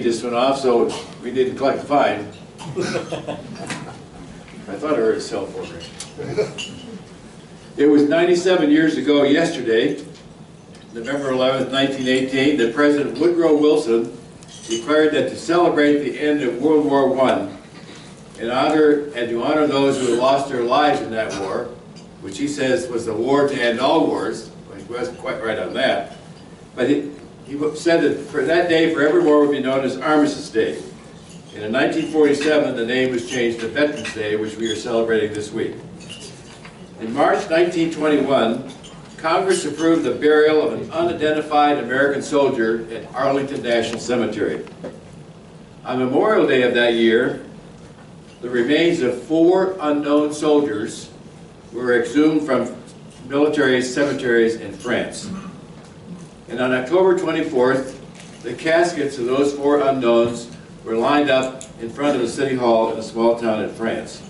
just went off, so we didn't collect the fine. I thought I heard a cell phone ring. It was 97 years ago yesterday, November 11th, 1918, that President Woodrow Wilson declared that to celebrate the end of World War I, to honor those who had lost their lives in that war, which he says was the war to end all wars. Well, he wasn't quite right on that. But he said that for that day forevermore would be known as Armistice Day. And in 1947, the name was changed to Veterans Day, which we are celebrating this week. In March 1921, Congress approved the burial of an unidentified American soldier at Arlington National Cemetery. On Memorial Day of that year, the remains of 4 unknown soldiers were exhumed from military cemeteries in France. And on October 24th, the caskets of those 4 unknowns were lined up in front of the City Hall in a small town in France.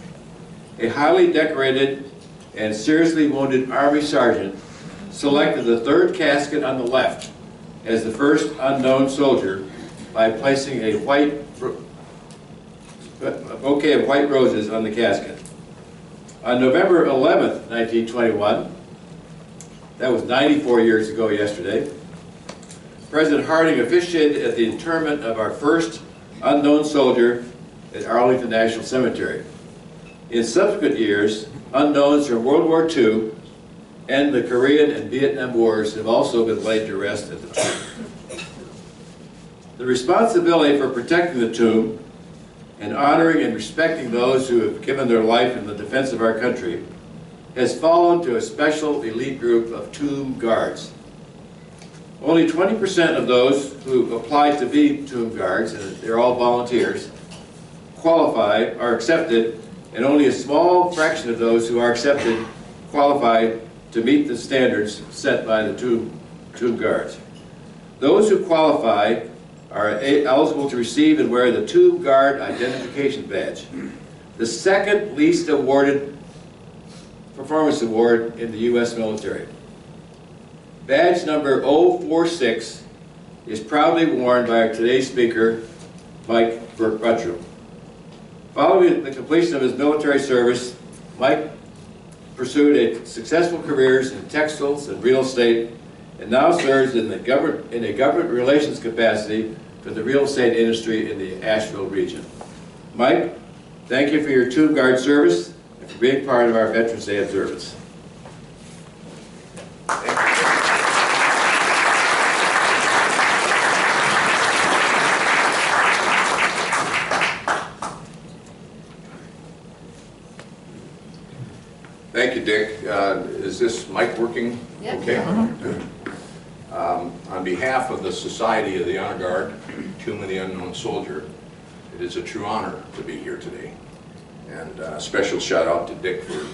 A highly decorated and seriously wounded Army sergeant selected the 3rd casket on the left as the first unknown soldier by placing a bouquet of white roses on the casket. On November 11th, 1921, that was 94 years ago yesterday, President Harding officiated at the interment of our first unknown soldier at Arlington National Cemetery. In subsequent years, unknowns from World War II and the Korean and Vietnam Wars have also been laid to rest at the tomb. The responsibility for protecting the tomb and honoring and respecting those who have given their life in the defense of our country has fallen to a special elite group of tomb guards. Only 20% of those who apply to be tomb guards, and they're all volunteers, qualify, are accepted, and only a small fraction of those who are accepted qualify to meet the standards set by the tomb guards. Those who qualify are eligible to receive and wear the Tomb Guard Identification Badge, the second least awarded performance award in the U.S. military. Badge number 046 is proudly worn by our today's speaker, Mike Buttram. Following the completion of his military service, Mike pursued a successful careers in textiles and real estate, and now serves in a government relations capacity for the real estate industry in the Asheville region. Mike, thank you for your Tomb Guard service and for being part of our Veterans Day observance. Thank you, Dick. Is this mic working? Yep. Okay. On behalf of the Society of the Honor Guard, Tomb of the Unknown Soldier, it is a true honor to be here today. And a special shout out to Dick for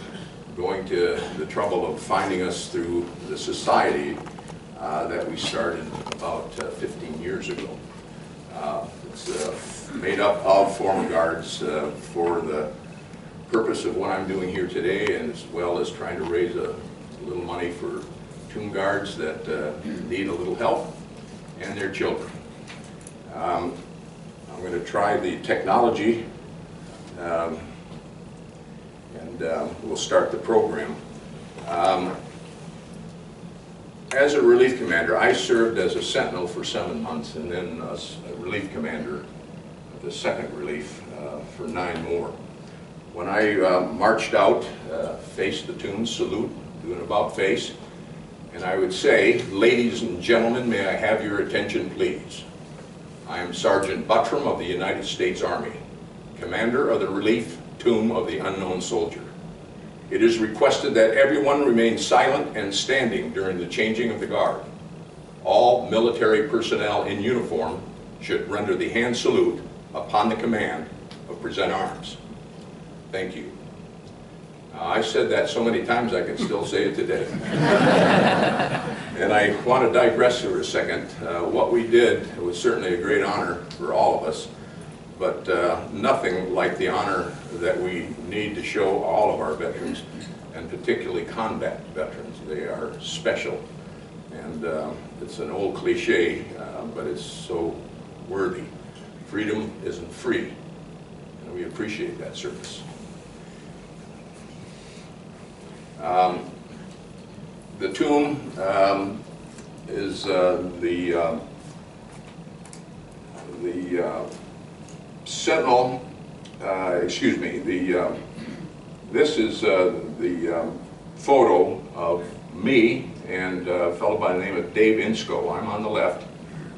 going to the trouble of finding us through the society that we started about 15 years ago. It's made up of former guards for the purpose of what I'm doing here today, and as well as trying to raise a little money for tomb guards that need a little help and their children. I'm going to try the technology and we'll start the program. As a relief commander, I served as a sentinel for 7 months and then a relief commander of the 2nd Relief for 9 more. When I marched out, faced the tomb, salute, do an about face, and I would say, ladies and gentlemen, may I have your attention, please? I am Sergeant Buttram of the United States Army, Commander of the Relief Tomb of the Unknown Soldier. It is requested that everyone remain silent and standing during the changing of the guard. All military personnel in uniform should render the hand salute upon the command of present arms. Thank you. I've said that so many times I can still say it today. And I want to digress for a second. What we did was certainly a great honor for all of us, but nothing like the honor that we need to show all of our veterans, and particularly combat veterans. They are special, and it's an old cliche, but it's so worthy. freedom isn't free, and we appreciate that service. The tomb is the sentinel, excuse me, this is the photo of me and a fellow by the name of Dave Insco. I'm on the left.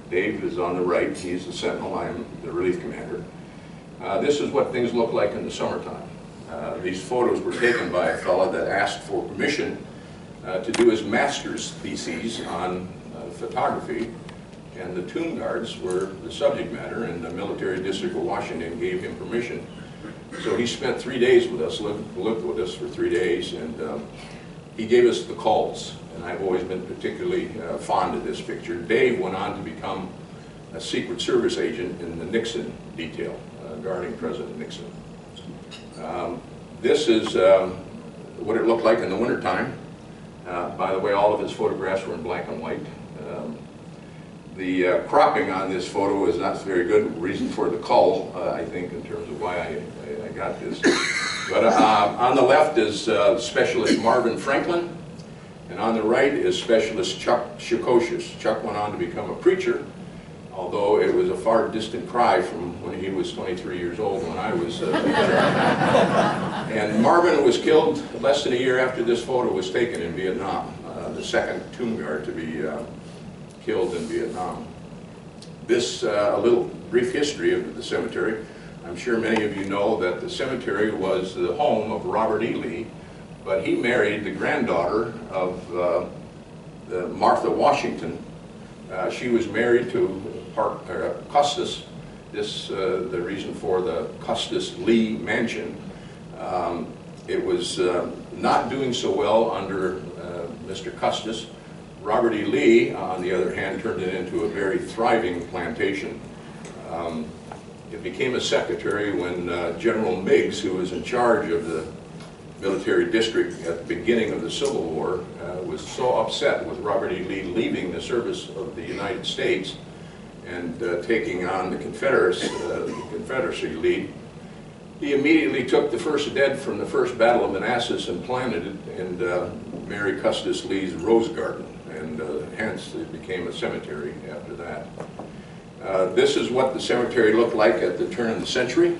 Dave is on the right. He's the sentinel. I'm the relief commander. This is what things look like in the summertime. These photos were taken by a fellow that asked for permission to do his master's thesis on photography, and the tomb guards were the subject matter, and the Military District of Washington gave him permission. So he spent 3 days with us, lived with us for 3 days, and he gave us the calls, and I've always been particularly fond of this picture. Dave went on to become a Secret Service agent in the Nixon detail, guarding President Nixon. This is what it looked like in the wintertime. By the way, all of his photographs were in black and white. The cropping on this photo is not very good, reason for the call, I think, in terms of why I got this. But on the left is Specialist Marvin Franklin, and on the right is Specialist Chuck Shikoshius. Chuck went on to become a preacher, although it was a far distant cry from when he was 23 years old when I was a preacher. And Marvin was killed less than a year after this photo was taken in Vietnam, the second tomb guard to be killed in Vietnam. This, a little brief history of the cemetery. I'm sure many of you know that the cemetery was the home of Robert E. Lee, but he married the granddaughter of Martha Washington. She was married to Custis. This, the reason for the Custis Lee mansion. It was not doing so well under Mr. Custis. Robert E. Lee, on the other hand, turned it into a very thriving plantation. It became a secretary when General Meigs, who was in charge of the military district at the beginning of the Civil War, was so upset with Robert E. Lee leaving the service of the United States and taking on the Confederacy lead. He immediately took the first dead from the first Battle of Manassas and planted it in Mary Custis Lee's Rose Garden, and hence it became a cemetery after that. This is what the cemetery looked like at the turn of the century.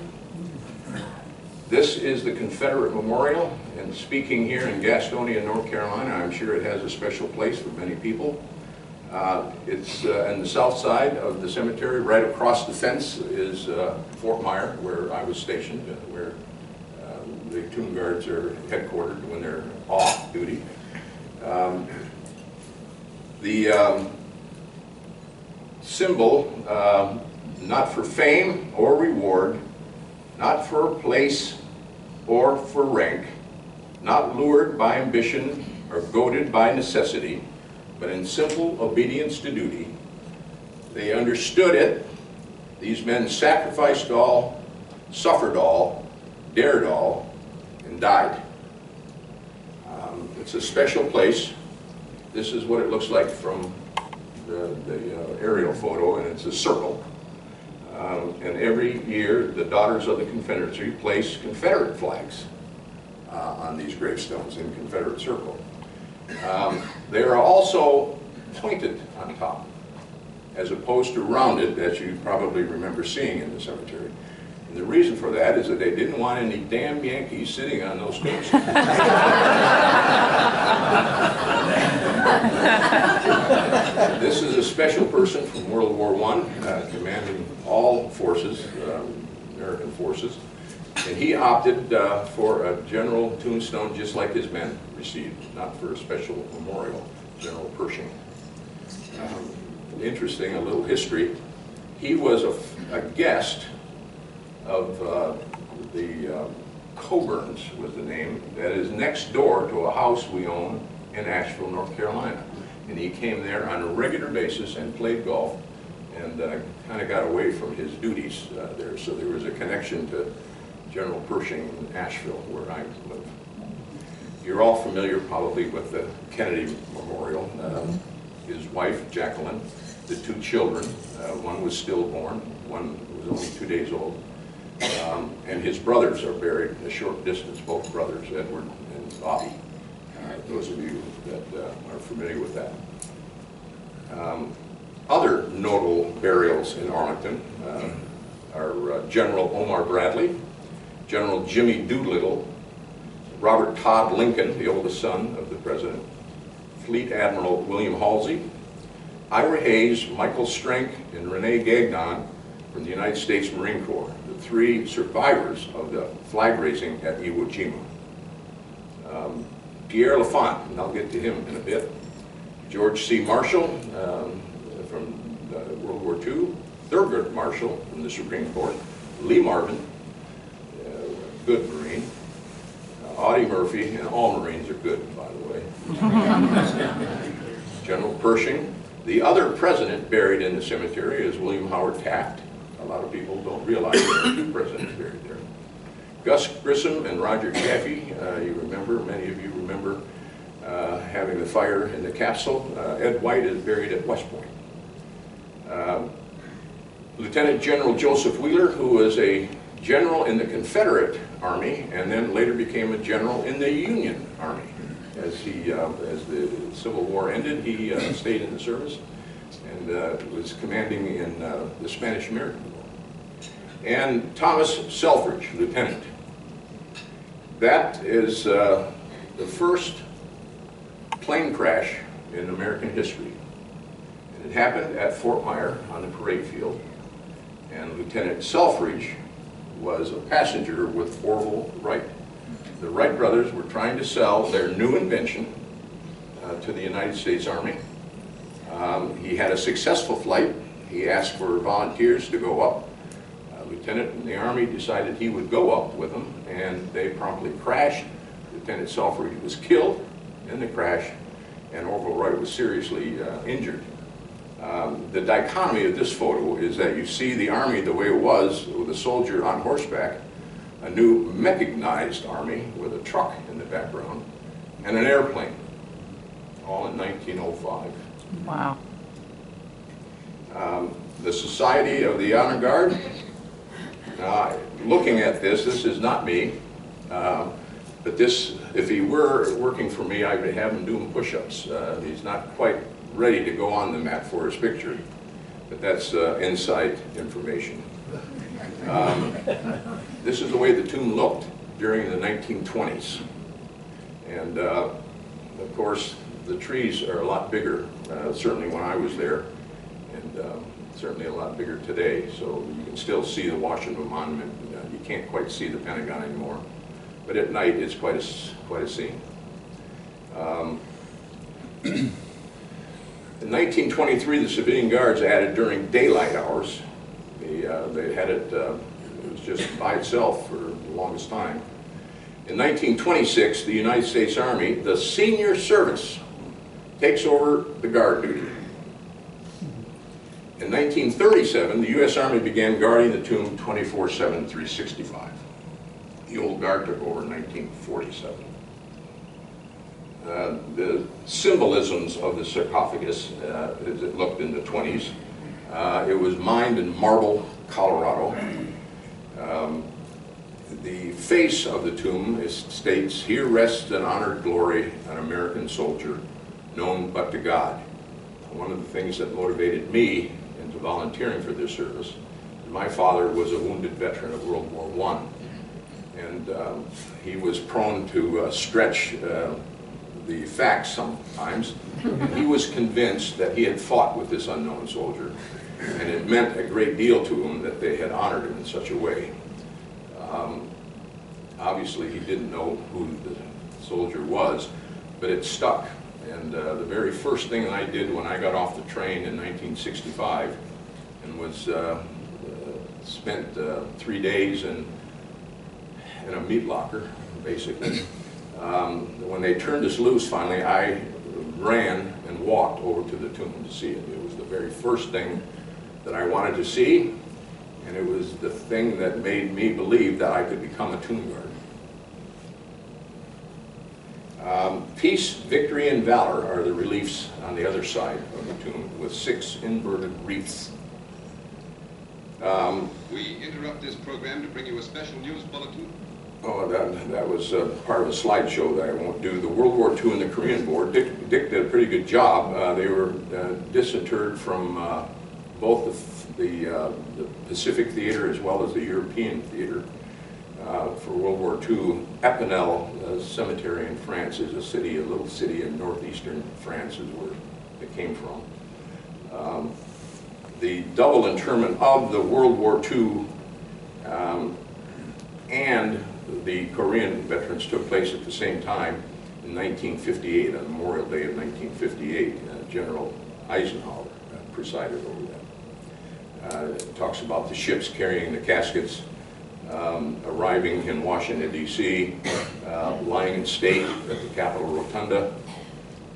This is the Confederate Memorial, and speaking here in Gastonia, North Carolina, I'm sure it has a special place for many people. It's on the south side of the cemetery. Right across the fence is Fort Myer, where I was stationed, where the tomb guards are headquartered when they're off duty. The symbol, not for fame or reward, not for place or for rank, not lured by ambition or goaded by necessity, but in simple obedience to duty. They understood it. These men sacrificed all, suffered all, dared all, and died. It's a special place. This is what it looks like from the aerial photo, and it's a circle. And every year, the Daughters of the Confederacy place Confederate flags on these gravestones in Confederate circle. They are also pointed on top, as opposed to rounded, as you probably remember seeing in the cemetery. And the reason for that is that they didn't want any damn Yankees sitting on those tombstones. This is a special person from World War I, commanding all forces, American forces, and he opted for a general tombstone just like his men received, not for a special memorial, General Pershing. Interesting, a little history. He was a guest of the Coburns was the name, that is next door to a house we own in Asheville, North Carolina. And he came there on a regular basis and played golf, and kind of got away from his duties there. So there was a connection to General Pershing in Asheville, where I live. You're all familiar probably with the Kennedy Memorial. His wife, Jacqueline, the two children, one was stillborn, one was only 2 days old. And his brothers are buried a short distance, both brothers, Edward and Bobby. Those of you that are familiar with that. Other notable burials in Arlington are General Omar Bradley, General Jimmy Doolittle, Robert Todd Lincoln, the oldest son of the president, Fleet Admiral William Halsey, Ira Hayes, Michael Strank, and Rene Gagnon from the United States Marine Corps, the 3 survivors of the flag raising at Iwo Jima. Pierre Lafont, and I'll get to him in a bit, George C. Marshall from World War II, Thurgood Marshall from the Supreme Court, Lee Marvin, good Marine, Audie Murphy, and all Marines are good, by the way. General Pershing. The other president buried in the cemetery is William Howard Taft. A lot of people don't realize there are 2 presidents buried there. Gus Grissom and Roger Chaffee, you remember, many of you remember having the fire in the capsule. Ed White is buried at West Point. Lieutenant General Joseph Wheeler, who was a general in the Confederate Army and then later became a general in the Union Army. As the Civil War ended, he stayed in the service and was commanding in the Spanish-American War. And Thomas Selfridge, lieutenant. That is the first plane crash in American history. And it happened at Fort Myer on the parade field. And Lieutenant Selfridge was a passenger with Orville Wright. The Wright brothers were trying to sell their new invention to the United States Army. He had a successful flight. He asked for volunteers to go up. A lieutenant in the Army decided he would go up with them, and they promptly crashed. Lieutenant Selfridge was killed in the crash, and Orville Wright was seriously injured. The dichotomy of this photo is that you see the Army the way it was, with a soldier on horseback, a new mechanized Army with a truck in the background, and an airplane, all in 1905. Wow. The Society of the Honor Guard, looking at this is not me, but this, if he were working for me, I would have him doing push-ups. He's not quite ready to go on the mat for his picture, but that's inside information. This is the way the tomb looked during the 1920s. And of course, the trees are a lot bigger, certainly when I was there, and certainly a lot bigger today. So you can still see the Washington Monument. You can't quite see the Pentagon anymore. But at night, it's quite a scene. In 1923, the civilian guards added during daylight hours. They had it, it was just by itself for the longest time. In 1926, the United States Army, the senior service, takes over the guard duty. In 1937, the U.S. Army began guarding the tomb 24/7, 365. The old guard took over in 1947. The symbolisms of the sarcophagus, as it looked in the 20s, it was mined in Marble, Colorado. The face of the tomb states, "Here rests in honored glory an American soldier, known but to God." One of the things that motivated me into volunteering for this service, my father was a wounded veteran of World War I, and he was prone to stretch the facts sometimes, and he was convinced that he had fought with this unknown soldier, and it meant a great deal to him that they had honored him in such a way. Obviously, he didn't know who the soldier was, but it stuck. And the very first thing I did when I got off the train in 1965 and was spent 3 days in a meat locker, basically. When they turned us loose finally, I ran and walked over to the tomb to see it. It was the very first thing that I wanted to see, and it was the thing that made me believe that I could become a tomb guard. Peace, Victory, and Valor are the reliefs on the other side of the tomb with 6 inverted wreaths. We interrupt this program to bring you a special news bulletin. Oh, that was part of a slideshow that I won't do. The World War II and the Korean War, Dick did a pretty good job. They were disinterred from both the Pacific theater as well as the European theater. For World War II, Epinal Cemetery in France is a city, a little city in northeastern France is where it came from. The double interment of the World War II and the Korean veterans took place at the same time in 1958, on Memorial Day of 1958. General Eisenhower presided over that. It talks about the ships carrying the caskets arriving in Washington, D.C., lying in state at the Capitol Rotunda,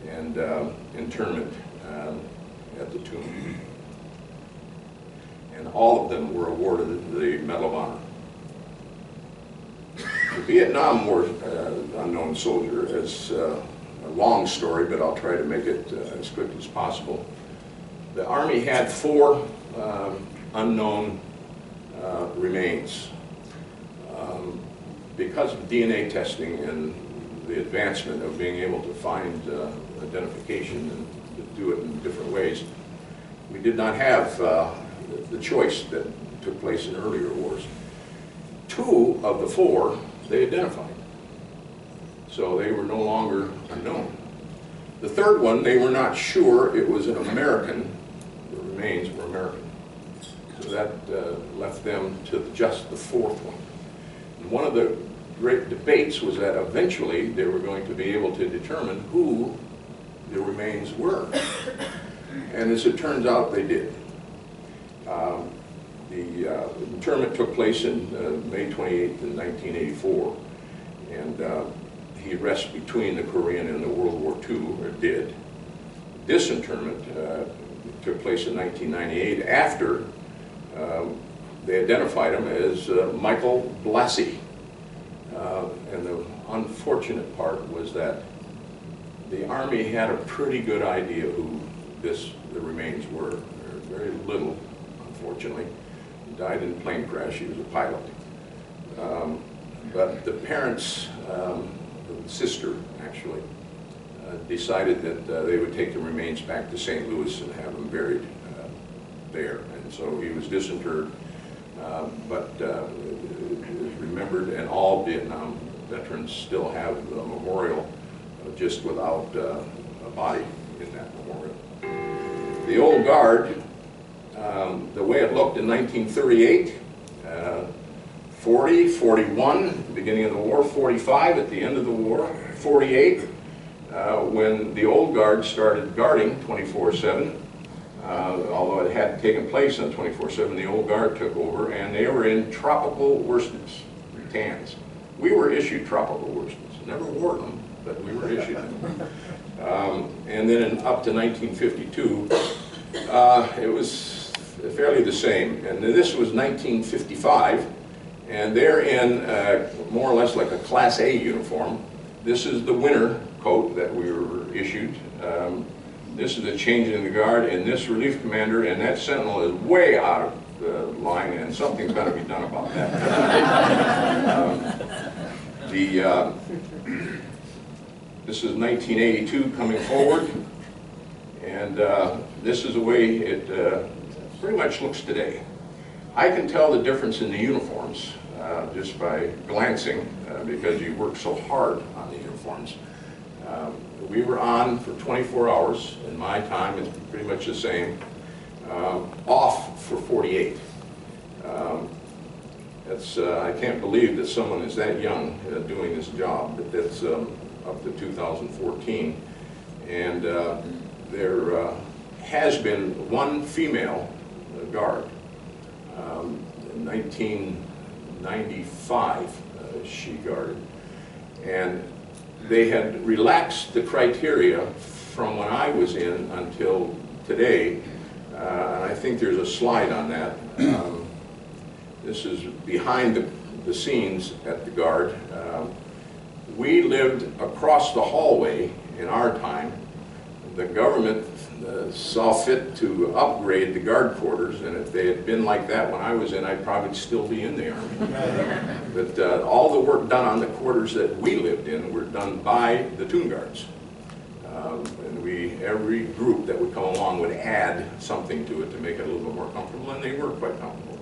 and internment at the tomb. And all of them were awarded the Medal of Honor. The Vietnam War unknown soldier is a long story, but I'll try to make it as quick as possible. The Army had 4 unknown remains. Because of DNA testing and the advancement of being able to find identification and to do it in different ways, we did not have the choice that took place in earlier wars. 2 of the 4 they identified, so they were no longer unknown. The 3rd one, they were not sure it was an American. The remains were American, so that left them to just the 4th one. And one of the great debates was that eventually they were going to be able to determine who the remains were, and as it turns out, they did. The interment took place in May 28th in 1984, and he rests between the Korean and the World War II, or did. Disinterment took place in 1998 after they identified him as Michael Blassie. And the unfortunate part was that the Army had a pretty good idea who the remains were. There were very little, unfortunately. He died in a plane crash. He was a pilot. But the parents, the sister actually, decided that they would take the remains back to St. Louis and have them buried there. And so he was disinterred, but is remembered, and all Vietnam veterans still have a memorial just without a body in that memorial. The old guard, the way it looked in 1938, 40, 41 at the beginning of the war, 45 at the end of the war, 48 when the old guard started guarding 24/7. Although it hadn't taken place on 24/7, the old guard took over, and they were in tropical worsteds, tans. We were issued tropical worsteds. Never wore them, but we were issued them. And then up to 1952, it was fairly the same. And this was 1955, and they're in more or less like a Class A uniform. This is the winter coat that we were issued. This is a change in the guard, and this relief commander and that sentinel is way out of the line, and something's got to be done about that. This is 1982 coming forward, and this is the way it pretty much looks today. I can tell the difference in the uniforms just by glancing because you work so hard on the uniforms. We were on for 24 hours. In my time, it's pretty much the same. Off for 48. I can't believe that someone is that young doing this job, but that's up to 2014. And there has been one female guard. In 1995, she guarded. And they had relaxed the criteria from when I was in until today, and I think there's a slide on that. This is behind the scenes at the Guard. We lived across the hallway in our time. the government saw fit to upgrade the guard quarters, and if they had been like that when I was in, I'd probably still be in the Army. But all the work done on the quarters that we lived in were done by the Tune Guards. And every group that would come along would add something to it to make it a little bit more comfortable, and they were quite comfortable.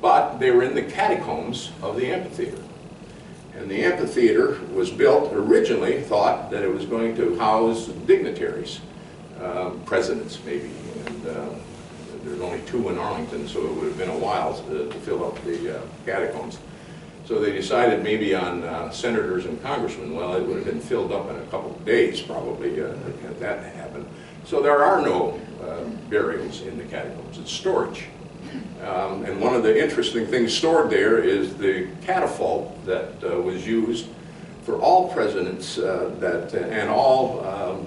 But they were in the catacombs of the amphitheater. And the amphitheater was built, originally thought that it was going to house dignitaries, presidents maybe, and there's only 2 in Arlington, so it would have been a while to fill up the catacombs. So they decided maybe on senators and congressmen. Well, it would have been filled up in a couple of days probably had that happened. So there are no burials in the catacombs. It's storage. And one of the interesting things stored there is the catafalque that was used for all presidents and all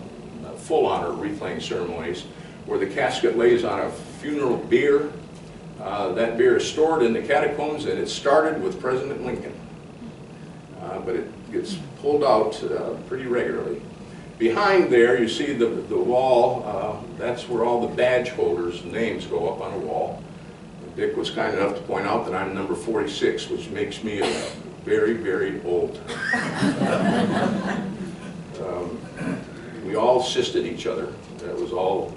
full honor wreath-laying ceremonies, where the casket lays on a funeral bier. That bier is stored in the catacombs, and it started with President Lincoln. But it gets pulled out pretty regularly. Behind there, you see the wall. That's where all the badge holders' names go up on a wall. Dick was kind enough to point out that I'm number 46, which makes me very, very old. We all assisted each other. That was all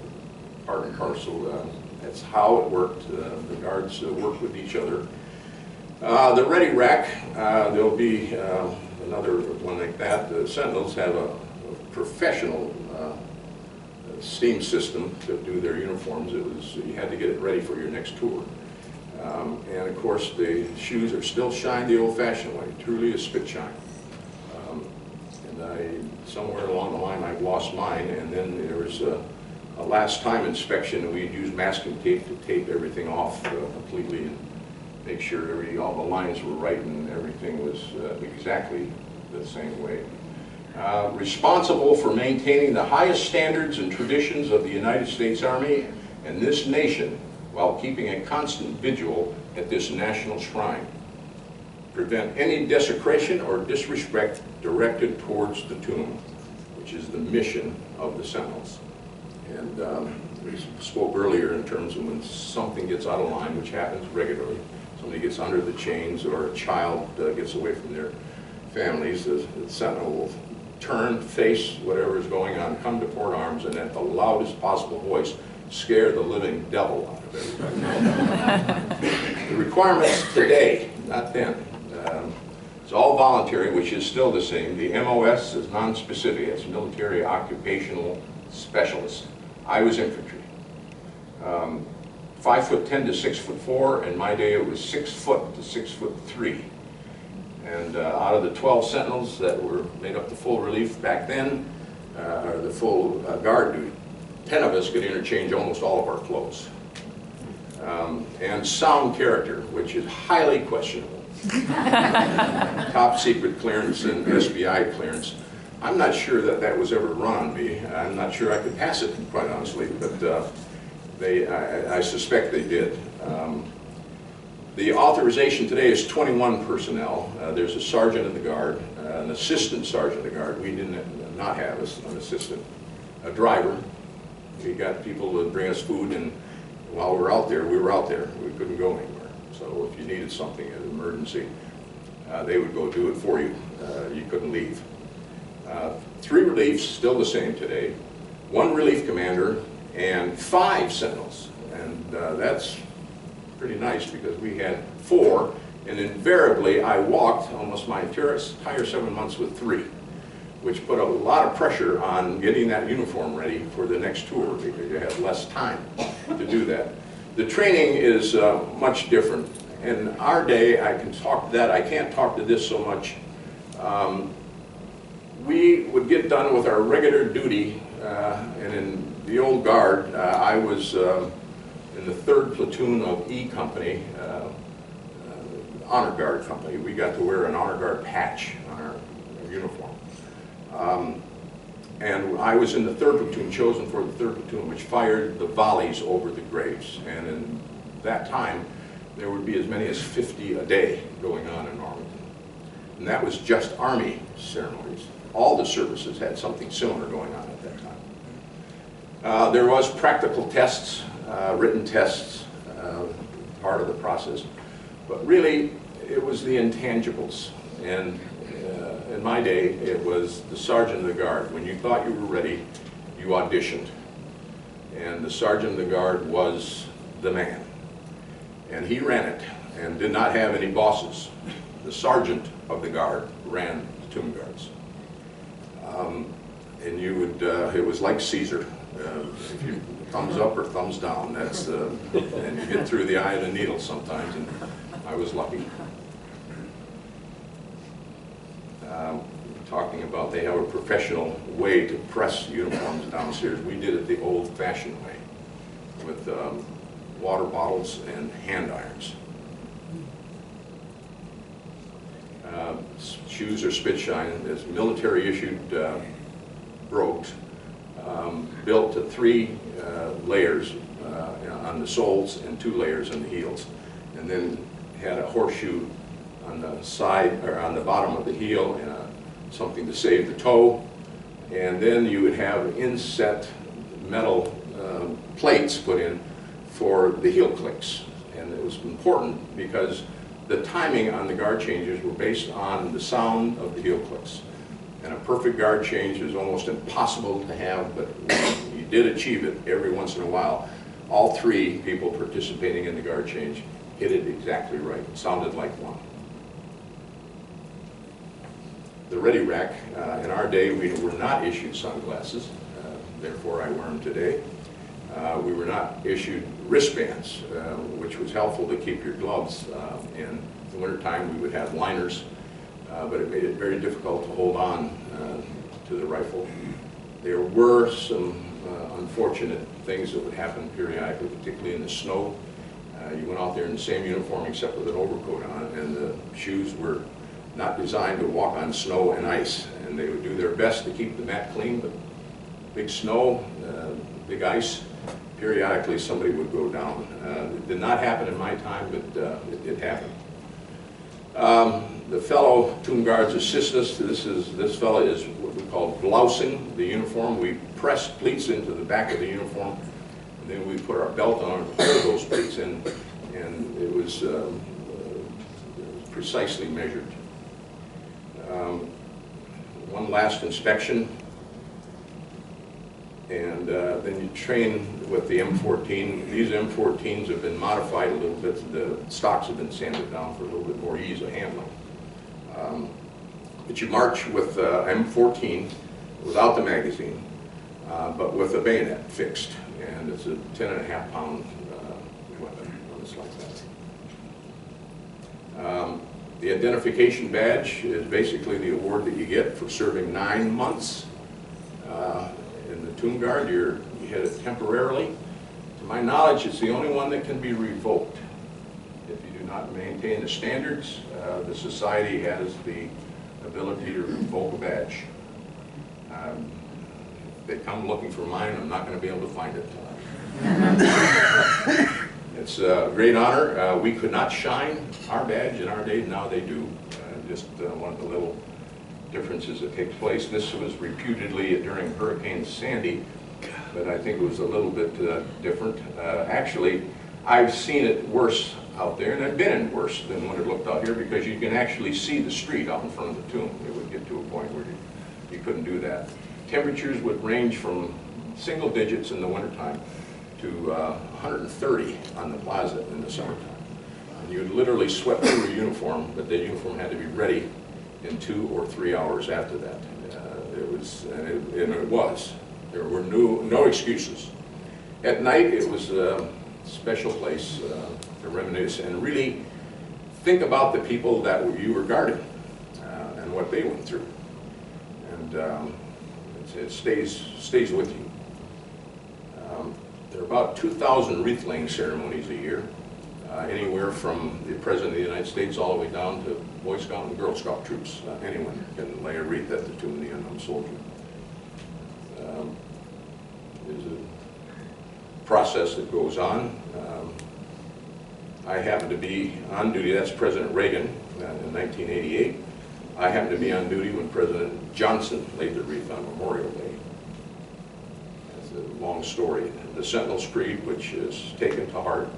part and parcel. That's how it worked. The guards worked with each other. The ready rack, there'll be another one like that. The Sentinels have a professional steam system to do their uniforms. You had to get it ready for your next tour. And of course, the shoes are still shined the old-fashioned way, truly a spit shine. And somewhere along the line, I lost mine, and then there was a last time inspection, and we'd use masking tape to tape everything off completely and make sure all the lines were right and everything was exactly the same way. Responsible for maintaining the highest standards and traditions of the United States Army and this nation while keeping a constant vigil at this national shrine. Prevent any desecration or disrespect directed towards the tomb, which is the mission of the Sentinels. And we spoke earlier in terms of when something gets out of line, which happens regularly. Somebody gets under the chains or a child gets away from their families, the Sentinel will turn, face whatever is going on, come to port arms, and at the loudest possible voice, scare the living devil out of everybody. The requirements today, not then. It's all voluntary, which is still the same. The MOS is non-specific. It's military occupational specialist. I was infantry. 5'10" to 6'4", in my day it was 6 foot to 6'3". And out of the 12 Sentinels that were made up the full relief back then, or the full guard duty, 10 of us could interchange almost all of our clothes. And sound character, which is highly questionable. Top secret clearance and SBI clearance. I'm not sure that that was ever run on me. I'm not sure I could pass it, quite honestly, but I suspect they did. The authorization today is 21 personnel. There's a sergeant of the guard, an assistant sergeant of the guard. We did not have an assistant. A driver. We got people to bring us food, and while we were out there, we were out there. We couldn't go anywhere. So if you needed something, an emergency, they would go do it for you. You couldn't leave. 3 reliefs, still the same today. 1 relief commander and 5 Sentinels. And that's pretty nice because we had 4, and invariably I walked almost my entire 7 months with 3, which put a lot of pressure on getting that uniform ready for the next tour because you have less time to do that. The training is much different. In our day, I can talk to that. I can't talk to this so much. We would get done with our regular duty, and in the old guard, I was in the 3rd platoon of E Company, Honor Guard Company. We got to wear an Honor Guard patch on our uniform. And I was in the 3rd platoon, chosen for the 3rd platoon, which fired the volleys over the graves. And in that time, there would be as many as 50 a day going on in Arlington. And that was just Army ceremonies. All the services had something similar going on at that time. There was practical tests, written tests, part of the process, but really it was the intangibles. And in my day, it was the sergeant of the guard. When you thought you were ready, you auditioned. And the sergeant of the guard was the man. And he ran it and did not have any bosses. The sergeant of the guard ran the tomb guards. And you would, it was like Caesar. If you thumbs up or thumbs down, that's, and you get through the eye of the needle sometimes, and I was lucky. Talking about they have a professional way to press uniforms downstairs. We did it the old-fashioned way with water bottles and hand irons. Shoes are spit shine. There's military-issued brogues built to 3 layers on the soles and 2 layers on the heels, and then had a horseshoe on the side or on the bottom of the heel and something to save the toe, and then you would have inset metal plates put in for the heel clicks. And it was important because the timing on the guard changes were based on the sound of the heel clicks. And a perfect guard change is almost impossible to have, but you did achieve it every once in a while. All 3 people participating in the guard change hit it exactly right. It sounded like one. The ready rack, in our day, we were not issued sunglasses, therefore I wear them today. We were not issued wristbands, which was helpful to keep your gloves. In the wintertime, we would have liners, but it made it very difficult to hold on to the rifle. There were some unfortunate things that would happen periodically, particularly in the snow. You went out there in the same uniform except with an overcoat on, and the shoes were not designed to walk on snow and ice, and they would do their best to keep the mat clean, but big snow, big ice, periodically somebody would go down. It did not happen in my time, but it did happen. The fellow tomb guards assist us. This fellow is what we call blousing the uniform. We press pleats into the back of the uniform, and then we put our belt on to hold those pleats in, and it was precisely measured. One last inspection, and then you train with the M14. These M14s have been modified a little bit. The stocks have been sanded down for a little bit more ease of handling. But you march with M14 without the magazine, but with a bayonet fixed, and it's a 10.5-pound weapon when it's like that. The identification badge is basically the award that you get for serving 9 months in the tomb guard. You hit it temporarily. To my knowledge, it's the only one that can be revoked. If you do not maintain the standards, the society has the ability to revoke a badge. If they come looking for mine, I'm not going to be able to find it. It's a great honor. We could not shine our badge in our day, now they do. Just one of the little differences that take place. This was reputedly during Hurricane Sandy, but I think it was a little bit different. Actually, I've seen it worse out there, and I've been in worse than when it looked out here, because you can actually see the street out in front of the tomb. It would get to a point where you couldn't do that. Temperatures would range from single digits in the wintertime to 130 on the plaza in the summertime. And you would literally sweat through your uniform, but the uniform had to be ready in 2 or 3 hours after that. There were no excuses. At night, it was a special place to reminisce and really think about the people that you were guarding and what they went through. And it stays with you. There are about 2,000 wreath-laying ceremonies a year, anywhere from the President of the United States all the way down to Boy Scout and Girl Scout troops. Anyone can lay a wreath at the tomb of the unknown soldier. There's a process that goes on. I happened to be on duty, that's President Reagan in 1988. I happened to be on duty when President Johnson laid the wreath on Memorial Day. a long story. The Sentinel's Creed, which is taken to heart.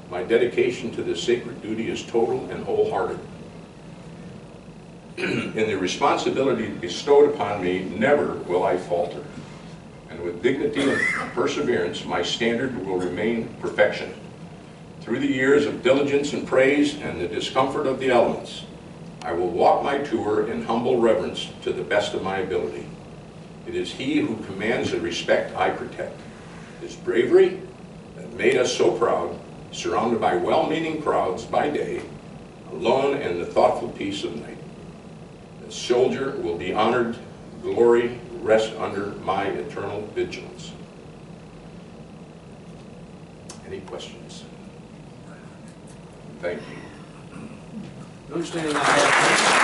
My dedication to this sacred duty is total and wholehearted. In the responsibility bestowed upon me, never will I falter. And with dignity and perseverance, my standard will remain perfection. Through the years of diligence and praise and the discomfort of the elements, I will walk my tour in humble reverence to the best of my ability. It is he who commands the respect I protect. His bravery that made us so proud, surrounded by well-meaning crowds by day, alone in the thoughtful peace of night. The soldier will be honored, glory rest under my eternal vigilance. Any questions? Thank you. Understanding I have